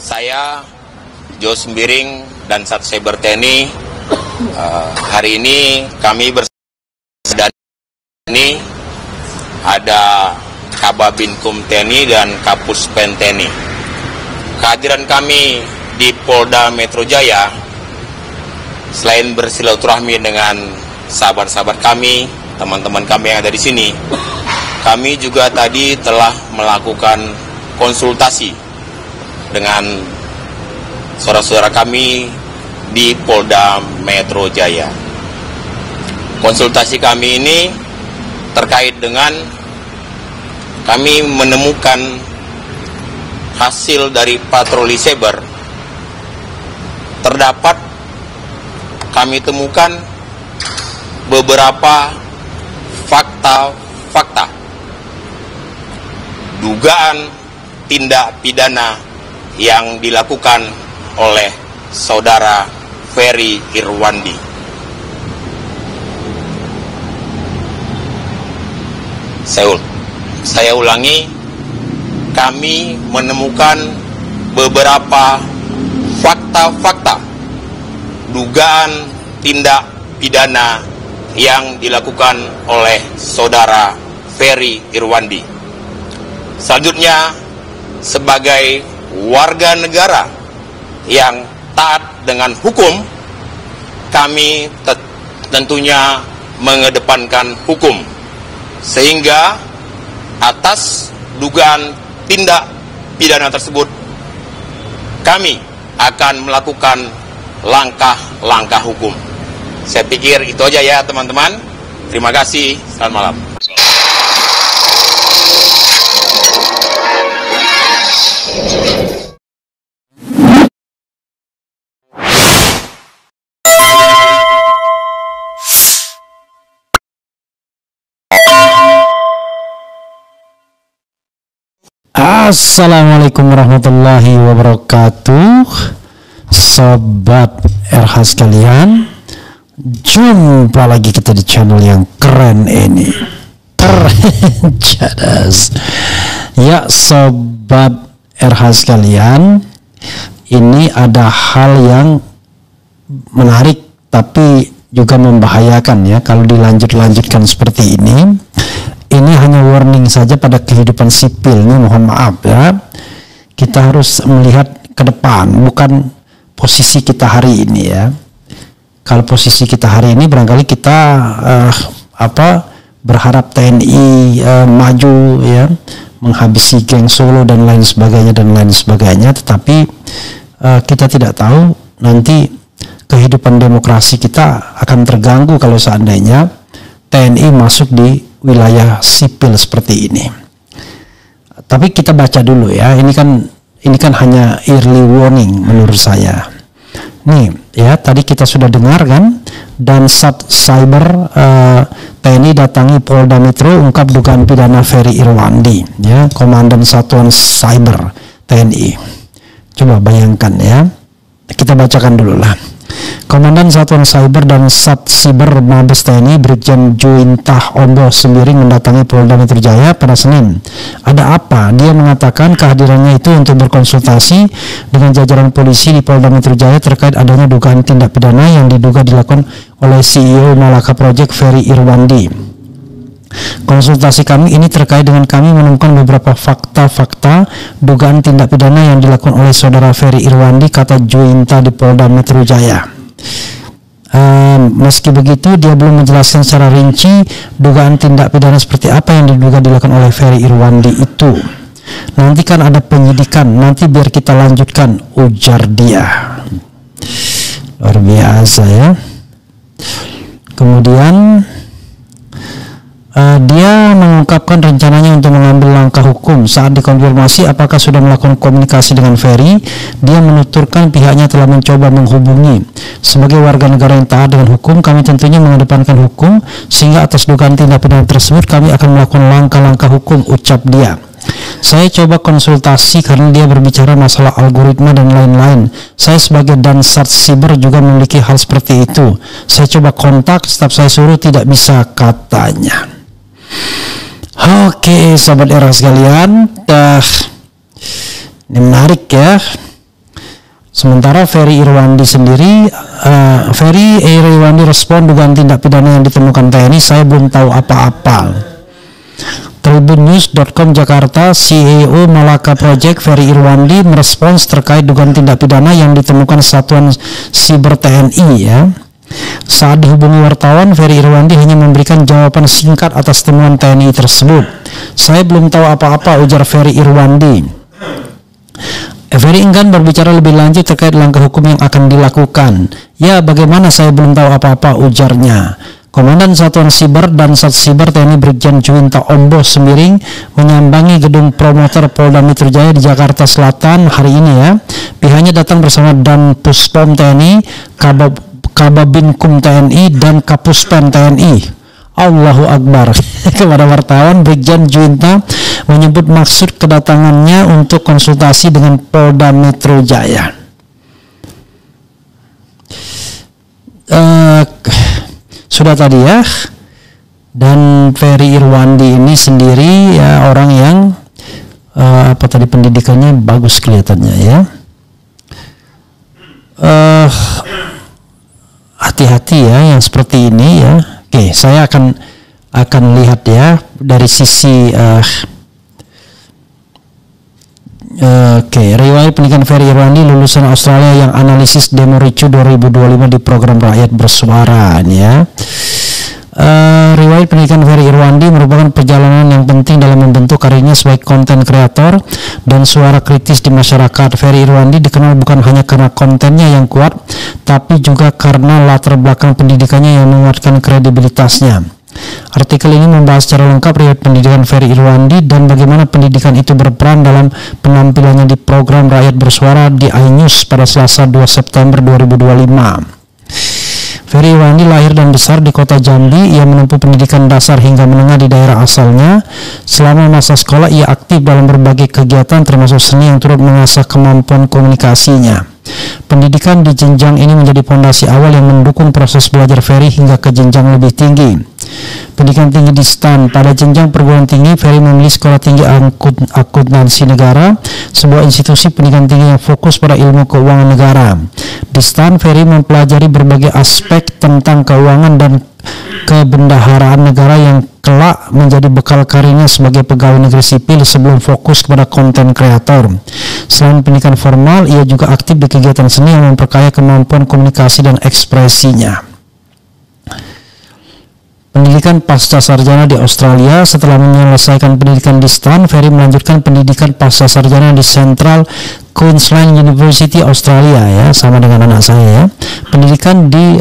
Saya Jos Sembiring dan Sat Cyber TNI. Hari ini kami bersama ini ada Kababinkum TNI dan Kapuspen TNI. Kehadiran kami di Polda Metro Jaya selain bersilaturahmi dengan sahabat-sahabat kami, teman-teman kami yang ada di sini, kami juga tadi telah melakukan konsultasi dengan saudara-saudara kami di Polda Metro Jaya. Konsultasi kami ini terkait dengan kami menemukan hasil dari patroli cyber. Terdapat kami temukan beberapa fakta dugaan tindak pidana yang dilakukan oleh saudara Ferry Irwandi. Saya ulangi, kami menemukan beberapa fakta dugaan tindak pidana yang dilakukan oleh saudara Ferry Irwandi. Selanjutnya, sebagai warga negara yang taat dengan hukum, kami tentunya mengedepankan hukum, sehingga atas dugaan tindak pidana tersebut kami akan melakukan langkah-langkah hukum. Saya pikir itu aja ya teman-teman. Terima kasih, selamat malam. Assalamualaikum warahmatullahi wabarakatuh. Sobat RH sekalian, jumpa lagi kita di channel yang keren ini, cerdas. Ya sobat RH sekalian, ini ada hal yang menarik tapi juga membahayakan ya kalau dilanjutkan seperti ini. Ini hanya warning saja pada kehidupan sipil, ini mohon maaf ya. Kita harus melihat ke depan, bukan posisi kita hari ini ya. Kalau posisi kita hari ini barangkali kita berharap TNI maju ya, menghabisi geng Solo dan lain sebagainya, tetapi kita tidak tahu nanti kehidupan demokrasi kita akan terganggu kalau seandainya TNI masuk di wilayah sipil seperti ini. Tapi kita baca dulu ya, ini kan hanya early warning menurut saya. Nih ya, tadi kita sudah dengar kan, dan Sat Cyber TNI datangi Polda Metro ungkap dugaan pidana Ferry Irwandi ya, Komandan Satuan Cyber TNI. Coba bayangkan ya, kita bacakan dulu lah. Komandan Satuan Cyber dan Sat Cyber Mabes TNI Brigjen Juintah Ombo Sembiring mendatangi Polda Metro Jaya pada Senin. Ada apa? Dia mengatakan kehadirannya itu untuk berkonsultasi dengan jajaran polisi di Polda Metro Jaya terkait adanya dugaan tindak pidana yang diduga dilakukan oleh CEO Malaka Project Ferry Irwandi. Konsultasi kami ini terkait dengan kami menemukan beberapa fakta dugaan tindak pidana yang dilakukan oleh saudara Ferry Irwandi, kata Juinta di Polda Metro Jaya. Meski begitu, dia belum menjelaskan secara rinci dugaan tindak pidana seperti apa yang diduga dilakukan oleh Ferry Irwandi itu. Nanti kan ada penyidikan, nanti biar kita lanjutkan, ujar dia. Luar biasa ya. Kemudian dia mengungkapkan rencananya untuk mengambil langkah hukum. Saat dikonfirmasi apakah sudah melakukan komunikasi dengan Ferry, dia menuturkan pihaknya telah mencoba menghubungi. Sebagai warga negara yang taat dengan hukum, kami tentunya mengedepankan hukum, sehingga atas dugaan tindak pidana tersebut kami akan melakukan langkah-langkah hukum, ucap dia. Saya coba konsultasi karena dia berbicara masalah algoritma dan lain-lain. Saya sebagai Dansat Cyber juga memiliki hal seperti itu. Saya coba kontak, staf saya suruh tidak bisa, katanya. Oke, sobat era sekalian, ini menarik ya. Sementara Ferry Irwandi sendiri, Ferry Irwandi respon dugaan tindak pidana yang ditemukan TNI, saya belum tahu apa-apa. Tribunnews.com Jakarta, CEO Malaka Project Ferry Irwandi merespons terkait dugaan tindak pidana yang ditemukan Satuan Siber TNI ya. Saat dihubungi wartawan, Ferry Irwandi hanya memberikan jawaban singkat atas temuan TNI tersebut. Saya belum tahu apa-apa, ujar Ferry Irwandi. Ferry enggan berbicara lebih lanjut terkait langkah hukum yang akan dilakukan. Ya, bagaimana saya belum tahu apa-apa, ujarnya. Komandan Satuan Siber dan Sat Siber TNI Brigjen Juwinta Ombo Semiring menyambangi gedung promotor Polda Metro Jaya di Jakarta Selatan hari ini ya. Pihaknya datang bersama Dan Puspom TNI, Kababinkum TNI, dan Kapuspen TNI. Allahu Akbar. Kepada wartawan, Brigjen Juwinta menyebut maksud kedatangannya untuk konsultasi dengan Polda Metro Jaya. Sudah tadi ya. Dan Ferry Irwandi ini sendiri ya orang yang pendidikannya bagus kelihatannya ya. Hati-hati ya yang seperti ini ya. Oke, saya akan lihat ya dari sisi riwayat pendidikan Ferry Irwandi, lulusan Australia yang analisis demo ricu 2025 di program Rakyat Bersuara ya. Riwayat pendidikan Ferry Irwandi merupakan perjalanan yang penting dalam membentuk karirnya sebagai konten kreator dan suara kritis di masyarakat. Ferry Irwandi dikenal bukan hanya karena kontennya yang kuat, tapi juga karena latar belakang pendidikannya yang menguatkan kredibilitasnya. Artikel ini membahas secara lengkap riwayat pendidikan Ferry Irwandi dan bagaimana pendidikan itu berperan dalam penampilannya di program Rakyat Bersuara di iNews pada Selasa 2 September 2025. Ferry Irwandi lahir dan besar di kota Jambi. Ia menempuh pendidikan dasar hingga menengah di daerah asalnya. Selama masa sekolah, ia aktif dalam berbagai kegiatan termasuk seni yang turut mengasah kemampuan komunikasinya. Pendidikan di jenjang ini menjadi fondasi awal yang mendukung proses belajar Ferry hingga ke jenjang lebih tinggi. Pendidikan tinggi di STAN. Pada jenjang perguruan tinggi, Ferry memilih Sekolah Tinggi Akuntansi Negara, sebuah institusi pendidikan tinggi yang fokus pada ilmu keuangan negara. Di STAN, Ferry mempelajari berbagai aspek tentang keuangan dan kebendaharaan negara yang kelak menjadi bekal karirnya sebagai pegawai negeri sipil sebelum fokus kepada konten kreator. Selain pendidikan formal, ia juga aktif di kegiatan seni yang memperkaya kemampuan komunikasi dan ekspresinya. Pendidikan pasca sarjana di Australia. Setelah menyelesaikan pendidikan di STAN, Ferry melanjutkan pendidikan pasca sarjana di Central Queensland University Australia ya, sama dengan anak saya ya. Pendidikan di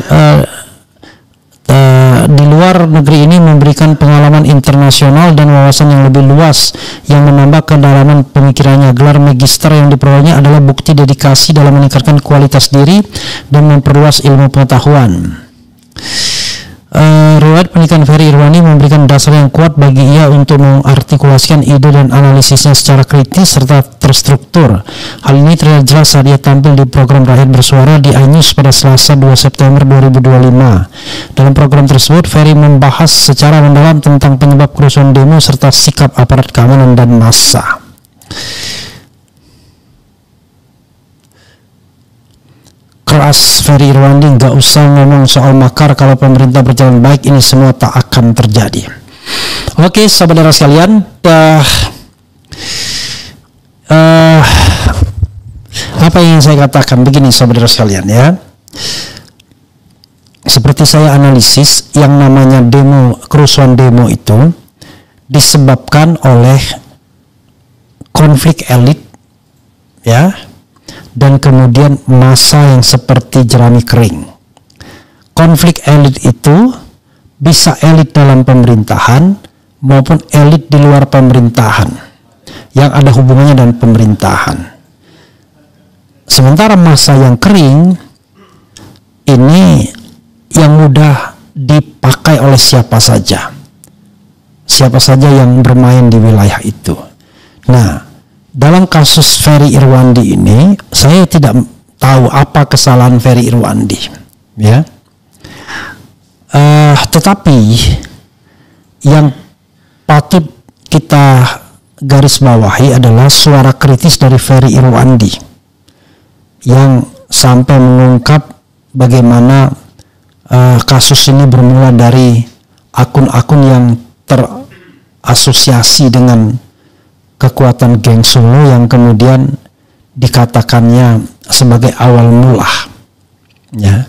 luar negeri ini memberikan pengalaman internasional dan wawasan yang lebih luas yang menambah kedalaman pemikirannya. Gelar magister yang diperolehnya adalah bukti dedikasi dalam meningkatkan kualitas diri dan memperluas ilmu pengetahuan. Riwayat pendidikan Ferry Irwandi memberikan dasar yang kuat bagi ia untuk mengartikulasikan ide dan analisisnya secara kritis serta terstruktur. Hal ini terlihat jelas saat ia tampil di program Rakyat Bersuara di iNews pada Selasa 2 September 2025. Dalam program tersebut, Ferry membahas secara mendalam tentang penyebab kerusuhan demo serta sikap aparat keamanan dan massa. Keras Ferry Irwandi, nggak usah ngomong soal makar, kalau pemerintah berjalan baik ini semua tak akan terjadi. Oke, saudara sekalian, apa yang saya katakan begini saudara sekalian ya. Seperti saya analisis, yang namanya demo, kerusuhan demo itu disebabkan oleh konflik elit ya, dan kemudian massa yang seperti jerami kering. Konflik elit itu bisa elit dalam pemerintahan maupun elit di luar pemerintahan yang ada hubungannya dengan pemerintahan. Sementara massa yang kering ini yang mudah dipakai oleh siapa saja yang bermain di wilayah itu. Nah, dalam kasus Ferry Irwandi ini, saya tidak tahu apa kesalahan Ferry Irwandi, ya. Tetapi yang patut kita garis bawahi adalah suara kritis dari Ferry Irwandi yang sampai mengungkap bagaimana kasus ini bermula dari akun-akun yang terasosiasi dengan kekuatan geng Solo yang kemudian dikatakannya sebagai awal mula. Ya.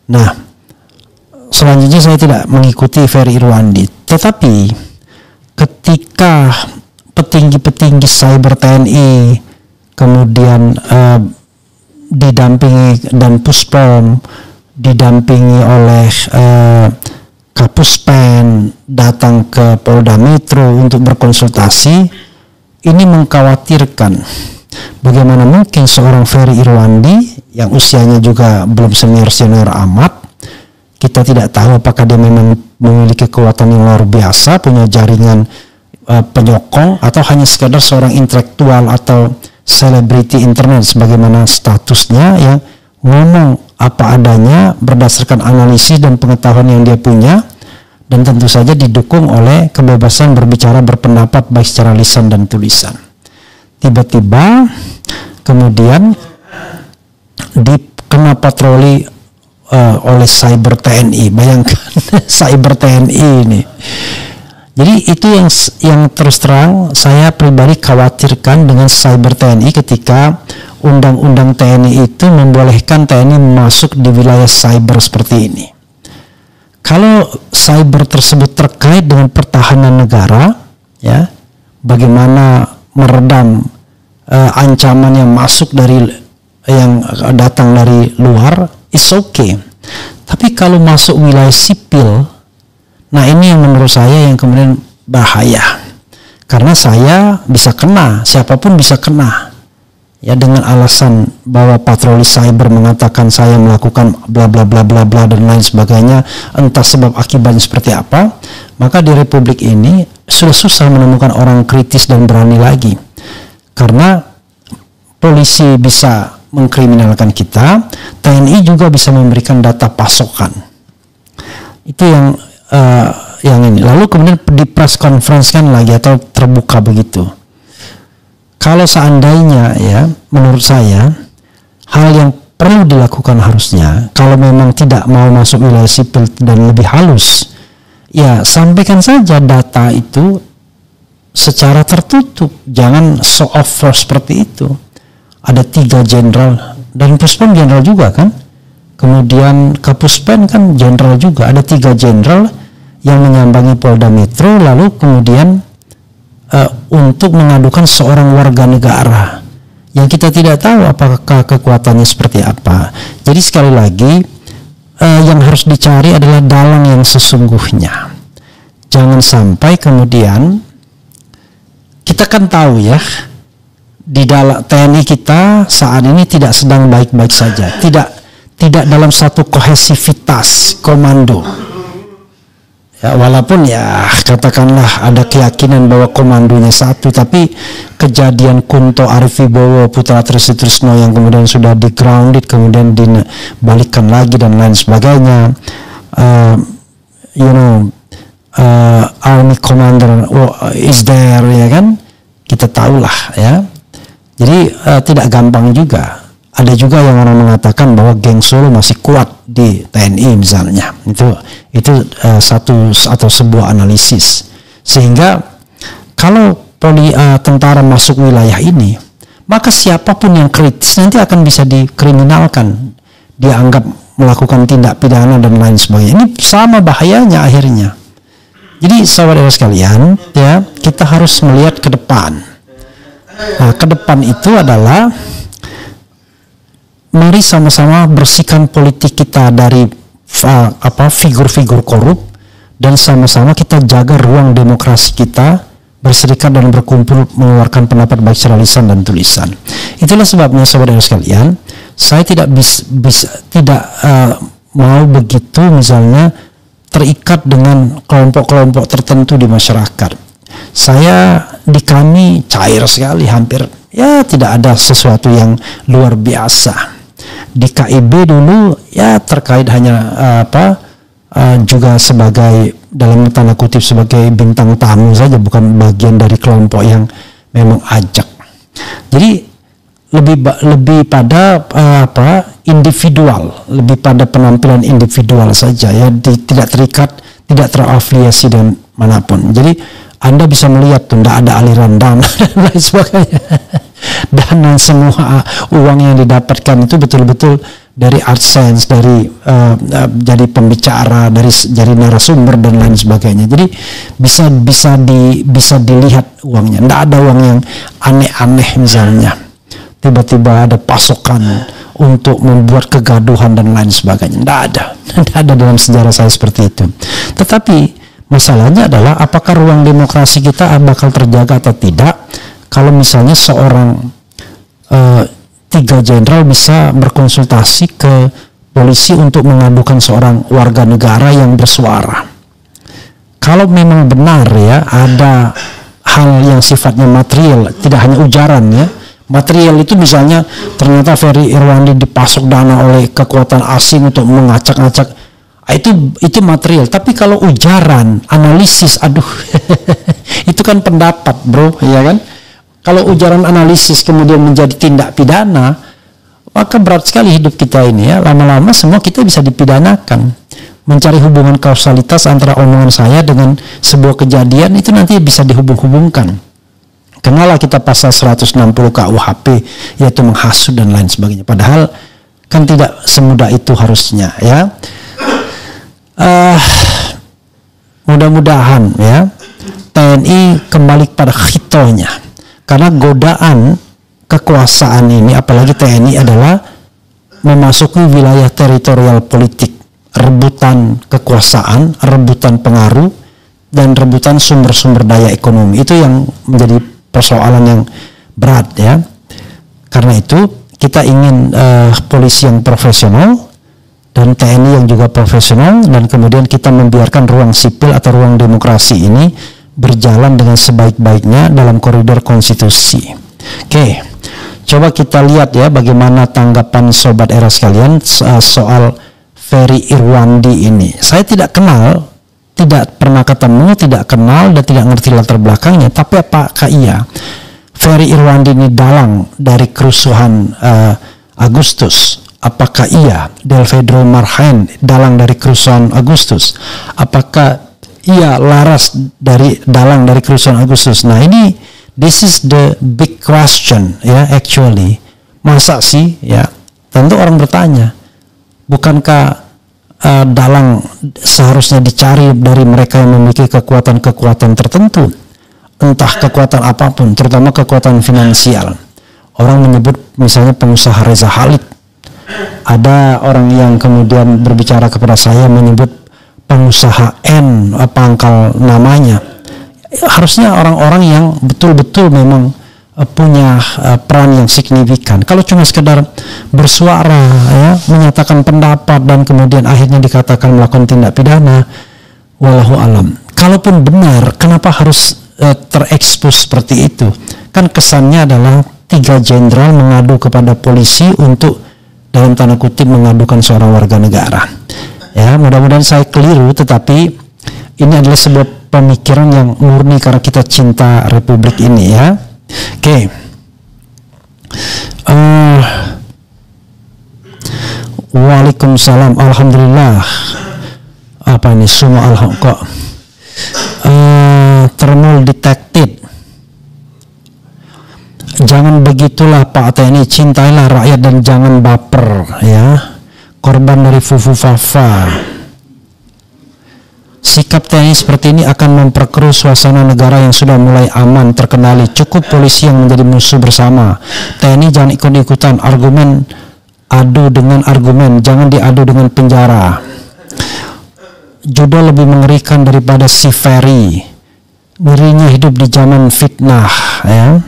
Nah, selanjutnya saya tidak mengikuti Ferry Irwandi, tetapi ketika petinggi-petinggi cyber TNI kemudian didampingi dan Puspom didampingi oleh Kapuspen datang ke Polda Metro untuk berkonsultasi, ini mengkhawatirkan bagaimana mungkin seorang Ferry Irwandi yang usianya juga belum senior-senior amat, kita tidak tahu apakah dia memang memiliki kekuatan yang luar biasa, punya jaringan penyokong, atau hanya sekadar seorang intelektual atau selebriti internet sebagaimana statusnya, yang ngomong apa adanya berdasarkan analisis dan pengetahuan yang dia punya, dan tentu saja didukung oleh kebebasan berbicara berpendapat baik secara lisan dan tulisan. Tiba-tiba kemudian dikena patroli oleh cyber TNI. Bayangkan cyber TNI ini. Jadi itu yang terus terang saya pribadi khawatirkan dengan cyber TNI ketika undang-undang TNI itu membolehkan TNI masuk di wilayah cyber seperti ini. Kalau cyber tersebut terkait dengan pertahanan negara, ya, bagaimana meredam ancaman yang masuk dari yang datang dari luar, it's okay. Tapi kalau masuk wilayah sipil, nah ini yang menurut saya yang kemudian bahaya. Karena saya bisa kena, siapapun bisa kena. Ya, dengan alasan bahwa patroli cyber mengatakan saya melakukan bla bla bla bla bla dan lain sebagainya, entah sebab akibatnya seperti apa, maka di republik ini sudah susah menemukan orang kritis dan berani lagi. Karena polisi bisa mengkriminalkan kita, TNI juga bisa memberikan data pasokan. Itu yang ini. Lalu kemudian di press conference kan lagi atau terbuka begitu. Kalau seandainya, ya, menurut saya hal yang perlu dilakukan harusnya, kalau memang tidak mau masuk wilayah sipil dan lebih halus, ya sampaikan saja data itu secara tertutup, jangan show off seperti itu. Ada 3 jenderal dan Puspom jenderal juga kan, kemudian Kapuspen kan jenderal juga, ada 3 jenderal yang menyambangi Polda Metro lalu kemudian untuk mengadukan seorang warga negara yang kita tidak tahu apakah kekuatannya seperti apa. Jadi sekali lagi yang harus dicari adalah dalang yang sesungguhnya. Jangan sampai kemudian kita kan tahu ya, di dalam TNI kita saat ini tidak sedang baik-baik saja, tidak dalam satu kohesivitas komando. Ya, walaupun ya katakanlah ada keyakinan bahwa komandonya satu, tapi kejadian Kunto Arif Wibowo Putra Trisitrisno yang kemudian sudah di grounded kemudian dibalikkan lagi dan lain sebagainya, army commander is there, ya kan, kita tahulah ya. Jadi tidak gampang juga. Ada juga yang orang mengatakan bahwa geng Solo masih kuat di TNI misalnya. Itu satu atau sebuah analisis. Sehingga kalau tentara masuk wilayah ini, maka siapapun yang kritis nanti akan bisa dikriminalkan, dianggap melakukan tindak pidana dan lain sebagainya. Ini sama bahayanya akhirnya. Jadi saudara sekalian, ya, kita harus melihat ke depan. Nah, ke depan itu adalah mari sama-sama bersihkan politik kita dari figur-figur korup, dan sama-sama kita jaga ruang demokrasi kita, berserikat dan berkumpul mengeluarkan pendapat baik secara lisan dan tulisan. Itulah sebabnya saudara sekalian, saya tidak mau begitu misalnya terikat dengan kelompok-kelompok tertentu di masyarakat. Di kami cair sekali, hampir ya tidak ada sesuatu yang luar biasa. Di KIB dulu ya terkait hanya juga sebagai dalam tanda kutip sebagai bintang tamu saja, bukan bagian dari kelompok yang memang ajak. Jadi lebih pada individual, lebih pada penampilan individual saja ya, tidak terikat, tidak terafiliasi dengan manapun. Jadi Anda bisa melihat tuh tidak ada aliran dana dan lain sebagainya. Dan semua uang yang didapatkan itu betul-betul dari AdSense, dari jadi pembicara, dari narasumber dan lain sebagainya. Jadi bisa dilihat uangnya. Tidak ada uang yang aneh-aneh misalnya. Tiba-tiba ada pasokan untuk membuat kegaduhan dan lain sebagainya. Tidak ada dalam sejarah saya seperti itu. Tetapi masalahnya adalah apakah ruang demokrasi kita bakal terjaga atau tidak kalau misalnya seorang 3 jenderal bisa berkonsultasi ke polisi untuk mengadukan seorang warga negara yang bersuara. Kalau memang benar ya ada hal yang sifatnya material, tidak hanya ujaran ya. Material itu misalnya ternyata Ferry Irwandi dipasok dana oleh kekuatan asing untuk mengacak-acak, itu material. Tapi kalau ujaran, analisis, aduh, itu kan pendapat, bro, ya kan? Kalau ujaran analisis kemudian menjadi tindak pidana, maka berat sekali hidup kita ini ya. Lama-lama semua kita bisa dipidanakan. Mencari hubungan kausalitas antara omongan saya dengan sebuah kejadian itu nanti bisa dihubung-hubungkan. Kenalah kita pasal 160 KUHP, yaitu menghasut dan lain sebagainya. Padahal kan tidak semudah itu harusnya ya. Mudah-mudahan ya TNI kembali kepada khitonya. Karena godaan kekuasaan ini, apalagi TNI, adalah memasuki wilayah teritorial politik, rebutan kekuasaan, rebutan pengaruh, dan rebutan sumber-sumber daya ekonomi. Itu yang menjadi persoalan yang berat ya. Karena itu kita ingin polisi yang profesional dan TNI yang juga profesional, dan kemudian kita membiarkan ruang sipil atau ruang demokrasi ini berjalan dengan sebaik-baiknya dalam koridor konstitusi. Oke, coba kita lihat ya bagaimana tanggapan Sobat Era sekalian soal Ferry Irwandi ini. Saya tidak kenal, tidak pernah ketemu, tidak kenal dan tidak ngerti latar belakangnya. Tapi apakah iya Ferry Irwandi ini dalang dari kerusuhan Agustus? Apakah iya Delvedro Marhain dalang dari kerusuhan Agustus? Apakah iya laras dalang dari kerusuhan Agustus? Nah ini, this is the big question ya, actually. Masa sih ya? Tentu orang bertanya, bukankah dalang seharusnya dicari dari mereka yang memiliki kekuatan-kekuatan tertentu, entah kekuatan apapun, terutama kekuatan finansial. Orang menyebut misalnya pengusaha Reza Khalid. Ada orang yang kemudian berbicara kepada saya menyebut pengusaha N, pangkal namanya. Harusnya orang-orang yang betul-betul memang punya peran yang signifikan. Kalau cuma sekedar bersuara ya, menyatakan pendapat dan kemudian akhirnya dikatakan melakukan tindak pidana, wallahu alam. Kalaupun benar, kenapa harus terekspos seperti itu? Kan kesannya adalah 3 jenderal mengadu kepada polisi untuk dalam tanda kutip mengadukan seorang warga negara. Ya, mudah-mudahan saya keliru, tetapi ini adalah sebuah pemikiran yang murni karena kita cinta republik ini ya. Oke. Waalaikumsalam. Alhamdulillah. Apa ini semua alhamdulillah. Thermal detected. Jangan begitulah Pak TNI, cintailah rakyat dan jangan baper ya. Korban dari Fufu Fafa. Sikap TNI seperti ini akan memperkeruh suasana negara yang sudah mulai aman terkendali. Cukup polisi yang menjadi musuh bersama. TNI jangan ikut-ikutan argumen, adu dengan argumen, jangan diadu dengan penjara. Judo lebih mengerikan daripada si Ferry. Ngerinya hidup di zaman fitnah ya.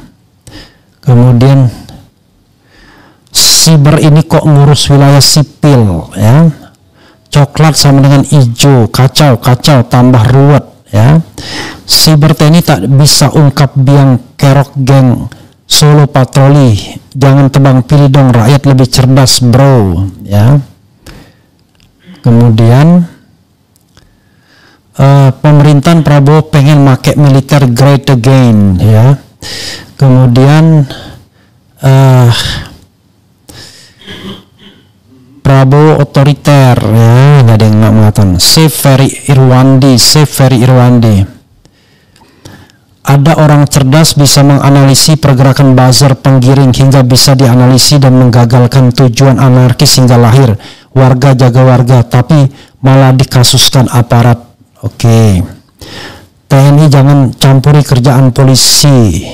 Kemudian siber ini kok ngurus wilayah sipil ya. Coklat sama dengan hijau, kacau tambah ruwet ya. Siber TNI tak bisa ungkap biang kerok geng Solo patroli. Jangan tebang pilih dong, rakyat lebih cerdas bro ya. Kemudian pemerintahan Prabowo pengen make militer great again ya. Kemudian Prabowo otoriter, ya, nggak ada yang nggak mengatakan. Save Ferry Irwandi. Ada orang cerdas bisa menganalisis pergerakan buzzer penggiring hingga bisa dianalisis dan menggagalkan tujuan anarkis hingga lahir warga jaga warga, tapi malah dikasuskan aparat. Oke. TNI jangan campuri kerjaan polisi.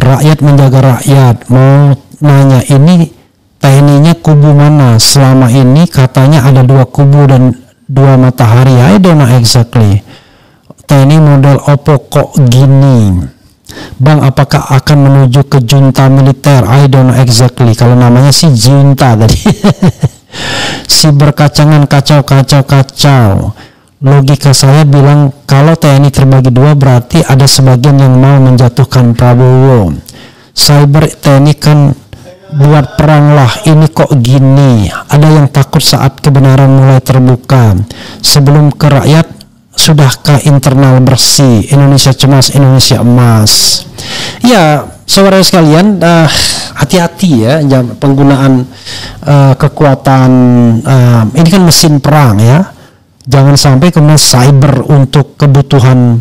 Rakyat menjaga rakyat. Mau nanya, ini TNI-nya kubu mana? Selama ini katanya ada 2 kubu dan 2 matahari. I don't know exactly. TNI model opo kok gini? Bang, apakah akan menuju ke junta militer? I don't know exactly. Kalau namanya sih junta tadi. Si berkacangan kacau. Logika saya bilang kalau TNI terbagi 2 berarti ada sebagian yang mau menjatuhkan Prabowo. Cyber TNI kan buat perang lah, ini kok gini. Ada yang takut saat kebenaran mulai terbuka. Sebelum ke rakyat, sudahkah internal bersih? Indonesia cemas, Indonesia emas. Ya, saudara sekalian, hati-hati ya penggunaan kekuatan. Ini kan mesin perang ya. Jangan sampai kemudian cyber untuk kebutuhan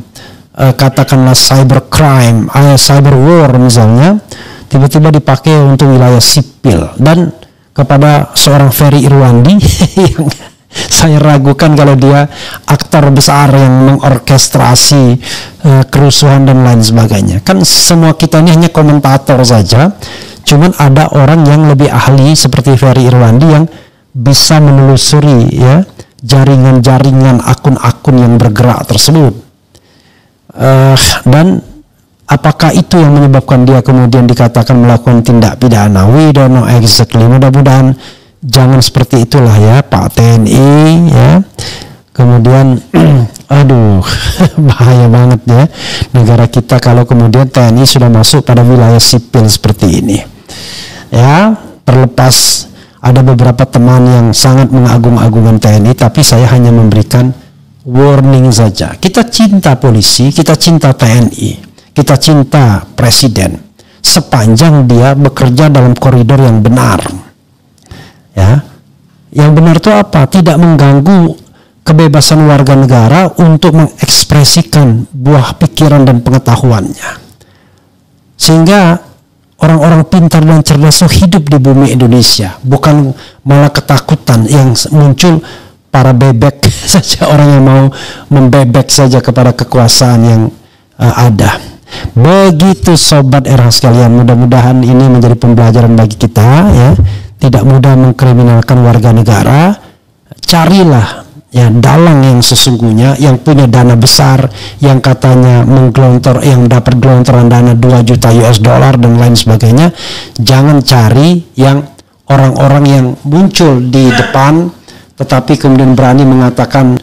katakanlah cyber crime, cyber war misalnya, tiba-tiba dipakai untuk wilayah sipil. Dan kepada seorang Ferry Irwandi yang saya ragukan kalau dia aktor besar yang mengorkestrasi kerusuhan dan lain sebagainya. Kan semua kita ini hanya komentator saja. Cuman ada orang yang lebih ahli seperti Ferry Irwandi yang bisa menelusuri ya jaringan-jaringan akun-akun yang bergerak tersebut. Dan apakah itu yang menyebabkan dia kemudian dikatakan melakukan tindak pidana? We don't know exactly. Mudah-mudahan jangan seperti itulah ya Pak TNI ya. Kemudian aduh bahaya banget ya negara kita kalau kemudian TNI sudah masuk pada wilayah sipil seperti ini ya. Terlepas ada beberapa teman yang sangat mengagung-agungkan TNI, tapi saya hanya memberikan warning saja. Kita cinta polisi, kita cinta TNI, kita cinta presiden sepanjang dia bekerja dalam koridor yang benar. Ya, yang benar itu apa? Tidak mengganggu kebebasan warga negara untuk mengekspresikan buah pikiran dan pengetahuannya, sehingga orang-orang pintar dan cerdas itu hidup di bumi Indonesia, bukan malah ketakutan yang muncul para bebek saja, orang yang mau membebek saja kepada kekuasaan yang ada. Begitu sobat RH sekalian, mudah-mudahan ini menjadi pembelajaran bagi kita ya. Tidak mudah mengkriminalkan warga negara. Carilah ya dalang yang sesungguhnya, yang punya dana besar, yang katanya menggelontor, yang dapat gelontoran dana 2 juta US dollar dan lain sebagainya. Jangan cari yang orang-orang yang muncul di depan tetapi kemudian berani mengatakan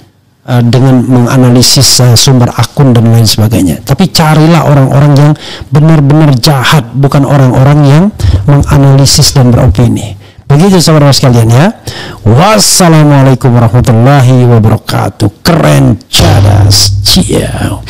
dengan menganalisis sumber akun dan lain sebagainya. Tapi carilah orang-orang yang benar-benar jahat, bukan orang-orang yang menganalisis dan beropini. Begitu saudara sekalian ya. Wassalamualaikum warahmatullahi wabarakatuh. Keren, cerdas, ciao.